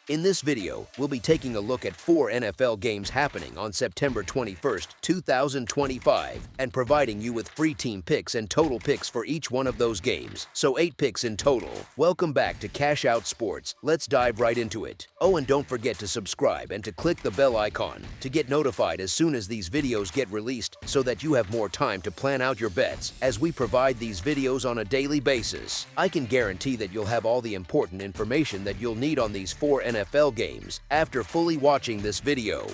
In this video, we'll be taking a look at 4 NFL games happening on September 21st, 2025, and providing you with free team picks and total picks for each one of those games, so 8 picks in total. Welcome back to Cash Out Sports. Let's dive right into it. Oh, and don't forget to subscribe and to click the bell icon to get notified as soon as these videos get released so that you have more time to plan out your bets as we provide these videos on a daily basis. I can guarantee that you'll have all the important information that you'll need on these 4 NFL games after fully watching this video.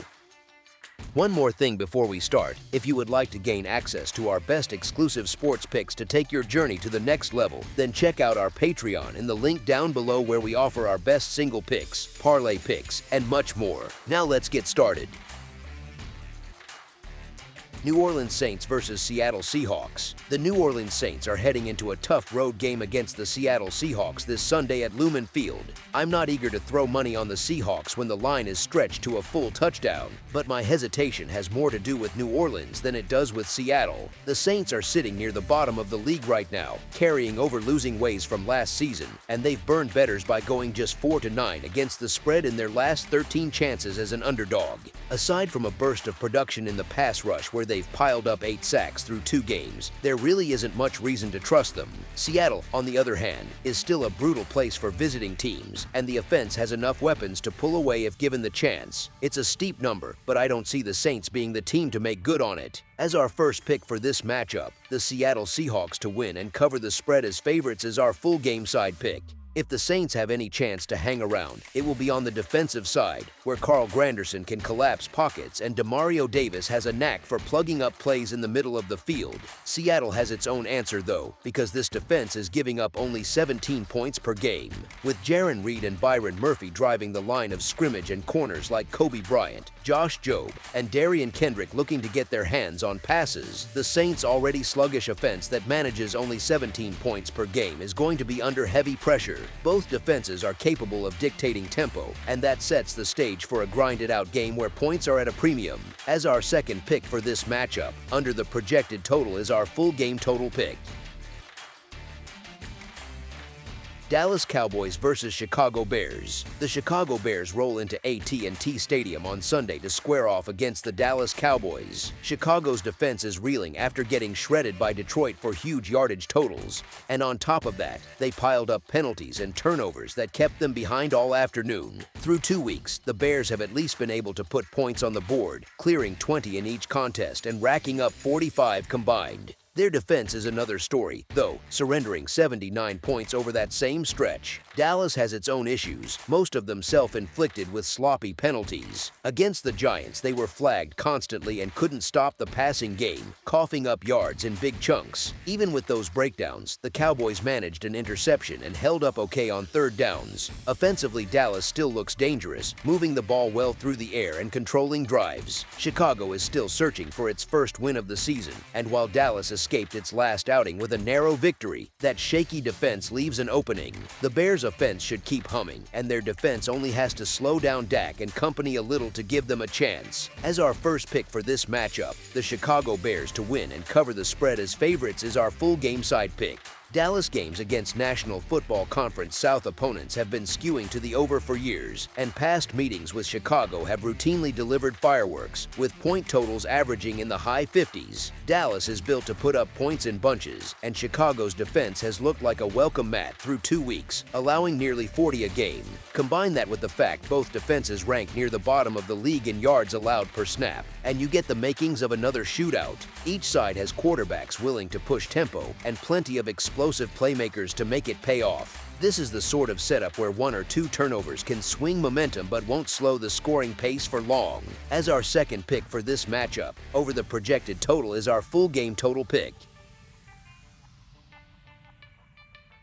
One more thing before we start, if you would like to gain access to our best exclusive sports picks to take your journey to the next level, then check out our Patreon in the link down below where we offer our best single picks, parlay picks, and much more. Now let's get started. New Orleans Saints versus Seattle Seahawks. The New Orleans Saints are heading into a tough road game against the Seattle Seahawks this Sunday at Lumen Field. I'm not eager to throw money on the Seahawks when the line is stretched to a full touchdown, but my hesitation has more to do with New Orleans than it does with Seattle. The Saints are sitting near the bottom of the league right now, carrying over losing ways from last season, and they've burned bettors by going just 4-9 against the spread in their last 13 chances as an underdog. Aside from a burst of production in the pass rush where they've piled up 8 sacks through 2 games, there really isn't much reason to trust them. Seattle, on the other hand, is still a brutal place for visiting teams, and the offense has enough weapons to pull away if given the chance. It's a steep number, but I don't see the Saints being the team to make good on it. As our first pick for this matchup, the Seattle Seahawks to win and cover the spread as favorites is our full game side pick. If the Saints have any chance to hang around, it will be on the defensive side, where Carl Granderson can collapse pockets and Demario Davis has a knack for plugging up plays in the middle of the field. Seattle has its own answer though, because this defense is giving up only 17 points per game. With Jaron Reed and Byron Murphy driving the line of scrimmage and corners like Kobe Bryant, Josh Jobe, and Darian Kendrick looking to get their hands on passes, the Saints' already sluggish offense that manages only 17 points per game is going to be under heavy pressure. Both defenses are capable of dictating tempo, and that sets the stage for a grinded-out game where points are at a premium. As our second pick for this matchup, under the projected total is our full game total pick. Dallas Cowboys versus Chicago Bears. The Chicago Bears roll into AT&T Stadium on Sunday to square off against the Dallas Cowboys. Chicago's defense is reeling after getting shredded by Detroit for huge yardage totals, and on top of that, they piled up penalties and turnovers that kept them behind all afternoon. Through 2 weeks, the Bears have at least been able to put points on the board, clearing 20 in each contest and racking up 45 combined. Their defense is another story, though, surrendering 79 points over that same stretch. Dallas has its own issues, most of them self-inflicted with sloppy penalties. Against the Giants, they were flagged constantly and couldn't stop the passing game, coughing up yards in big chunks. Even with those breakdowns, the Cowboys managed an interception and held up okay on 3rd downs. Offensively, Dallas still looks dangerous, moving the ball well through the air and controlling drives. Chicago is still searching for its first win of the season, and while Dallas escaped its last outing with a narrow victory, that shaky defense leaves an opening. The Bears' offense should keep humming, and their defense only has to slow down Dak and company a little to give them a chance. As our first pick for this matchup, the Chicago Bears to win and cover the spread as favorites is our full game side pick. Dallas games against National Football Conference South opponents have been skewing to the over for years, and past meetings with Chicago have routinely delivered fireworks, with point totals averaging in the high 50s. Dallas is built to put up points in bunches, and Chicago's defense has looked like a welcome mat through 2 weeks, allowing nearly 40 a game. Combine that with the fact both defenses rank near the bottom of the league in yards allowed per snap, and you get the makings of another shootout. Each side has quarterbacks willing to push tempo and plenty of explosive playmakers to make it pay off. This is the sort of setup where 1 or 2 turnovers can swing momentum but won't slow the scoring pace for long. As our second pick for this matchup, over the projected total is our full game total pick.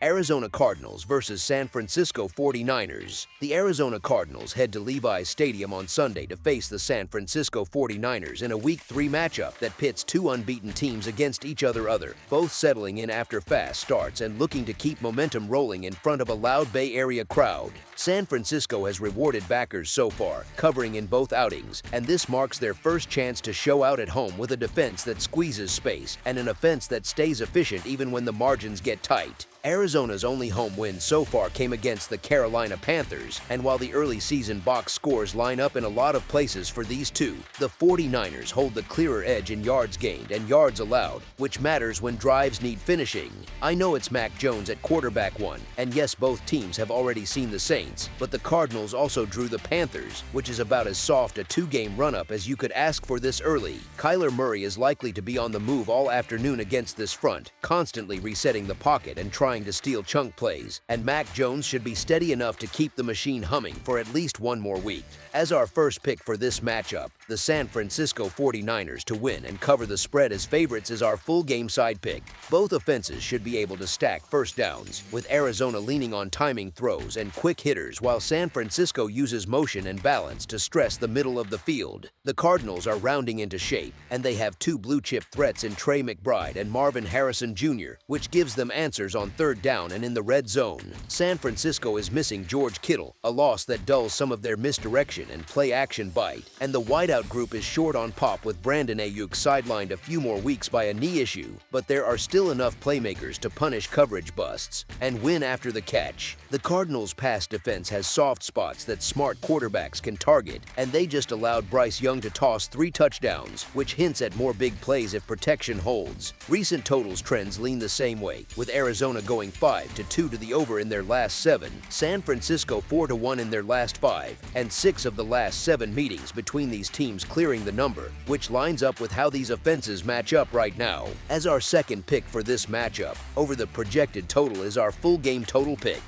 Arizona Cardinals versus San Francisco 49ers. The Arizona Cardinals head to Levi's Stadium on Sunday to face the San Francisco 49ers in a Week 3 matchup that pits 2 unbeaten teams against each other, both settling in after fast starts and looking to keep momentum rolling in front of a loud Bay Area crowd. San Francisco has rewarded backers so far, covering in both outings, and this marks their first chance to show out at home with a defense that squeezes space and an offense that stays efficient even when the margins get tight. Arizona's only home win so far came against the Carolina Panthers, and while the early season box scores line up in a lot of places for these two, the 49ers hold the clearer edge in yards gained and yards allowed, which matters when drives need finishing. I know it's Mac Jones at quarterback one, and yes, both teams have already seen the Saints, but the Cardinals also drew the Panthers, which is about as soft a two-game run-up as you could ask for this early. Kyler Murray is likely to be on the move all afternoon against this front, constantly resetting the pocket and trying to steal chunk plays, and Mac Jones should be steady enough to keep the machine humming for at least one more week. As our first pick for this matchup, the San Francisco 49ers to win and cover the spread as favorites is our full game side pick. Both offenses should be able to stack first downs, with Arizona leaning on timing throws and quick hitters while San Francisco uses motion and balance to stress the middle of the field. The Cardinals are rounding into shape, and they have two blue-chip threats in Trey McBride and Marvin Harrison Jr., which gives them answers on third down and in the red zone. San Francisco is missing George Kittle, a loss that dulls some of their misdirection and play-action bite, and the wideout group is short on pop with Brandon Ayuk sidelined a few more weeks by a knee issue, but there are still enough playmakers to punish coverage busts and win after the catch. The Cardinals' pass defense has soft spots that smart quarterbacks can target, and they just allowed Bryce Young to toss 3 touchdowns, which hints at more big plays if protection holds. Recent totals trends lean the same way, with Arizona going 5-2 to the over in their last 7, San Francisco 4-1 in their last 5, and 6 of the last 7 meetings between these teams clearing the number, which lines up with how these offenses match up right now. As our second pick for this matchup, over the projected total is our full game total pick.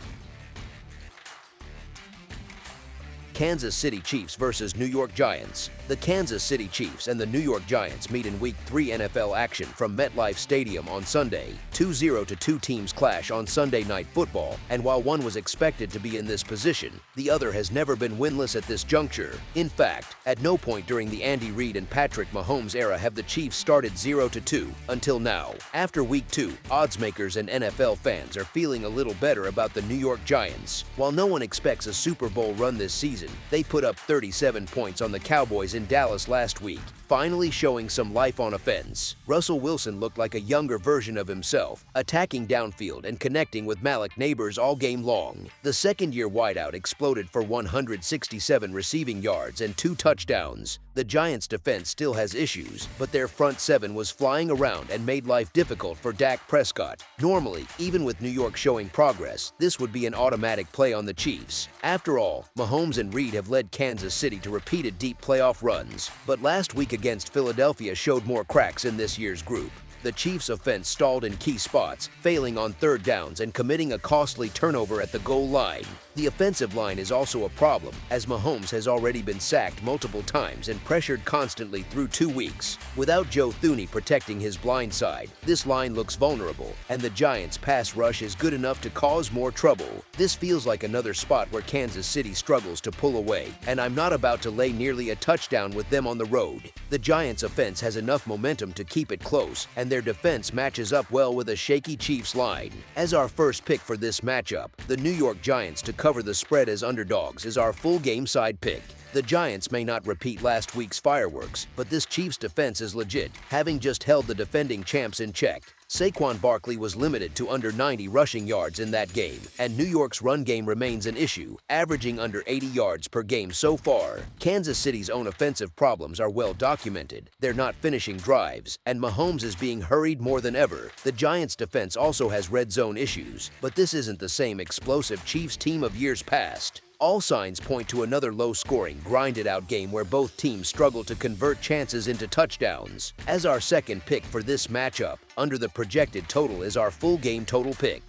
Kansas City Chiefs versus New York Giants. The Kansas City Chiefs and the New York Giants meet in Week 3 NFL action from MetLife Stadium on Sunday. 2-0 to two teams clash on Sunday Night Football, and while one was expected to be in this position, the other has never been winless at this juncture. In fact, at no point during the Andy Reid and Patrick Mahomes era have the Chiefs started 0-2 until now. After Week 2, oddsmakers and NFL fans are feeling a little better about the New York Giants. While no one expects a Super Bowl run this season, they put up 37 points on the Cowboys in Dallas last week, finally showing some life on offense. Russell Wilson looked like a younger version of himself, attacking downfield and connecting with Malik Neighbors all game long. The second-year wideout exploded for 167 receiving yards and 2 touchdowns. The Giants' defense still has issues, but their front 7 was flying around and made life difficult for Dak Prescott. Normally, even with New York showing progress, this would be an automatic play on the Chiefs. After all, Mahomes and Reid have led Kansas City to repeated deep playoff runs, but last week against Philadelphia showed more cracks in this year's group. The Chiefs' offense stalled in key spots, failing on third downs and committing a costly turnover at the goal line. The offensive line is also a problem, as Mahomes has already been sacked multiple times and pressured constantly through 2 weeks. Without Joe Thuney protecting his blind side, this line looks vulnerable, and the Giants' pass rush is good enough to cause more trouble. This feels like another spot where Kansas City struggles to pull away, and I'm not about to lay nearly a touchdown with them on the road. The Giants' offense has enough momentum to keep it close, and their defense matches up well with a shaky Chiefs line. As our first pick for this matchup, the New York Giants to cover the spread as underdogs is our full game side pick. The Giants may not repeat last week's fireworks, but this Chiefs defense is legit, having just held the defending champs in check. Saquon Barkley was limited to under 90 rushing yards in that game, and New York's run game remains an issue, averaging under 80 yards per game so far. Kansas City's own offensive problems are well documented. They're not finishing drives, and Mahomes is being hurried more than ever. The Giants' defense also has red zone issues, but this isn't the same explosive Chiefs team of years past. All signs point to another low-scoring, grinded-out game where both teams struggle to convert chances into touchdowns. As our second pick for this matchup, under the projected total is our full game total pick.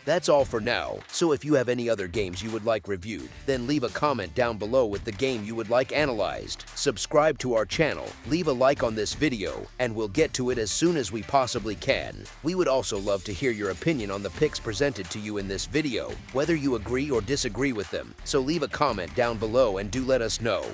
That's all for now, so if you have any other games you would like reviewed, then leave a comment down below with the game you would like analyzed. Subscribe to our channel, leave a like on this video, and we'll get to it as soon as we possibly can. We would also love to hear your opinion on the picks presented to you in this video, whether you agree or disagree with them, so leave a comment down below and do let us know.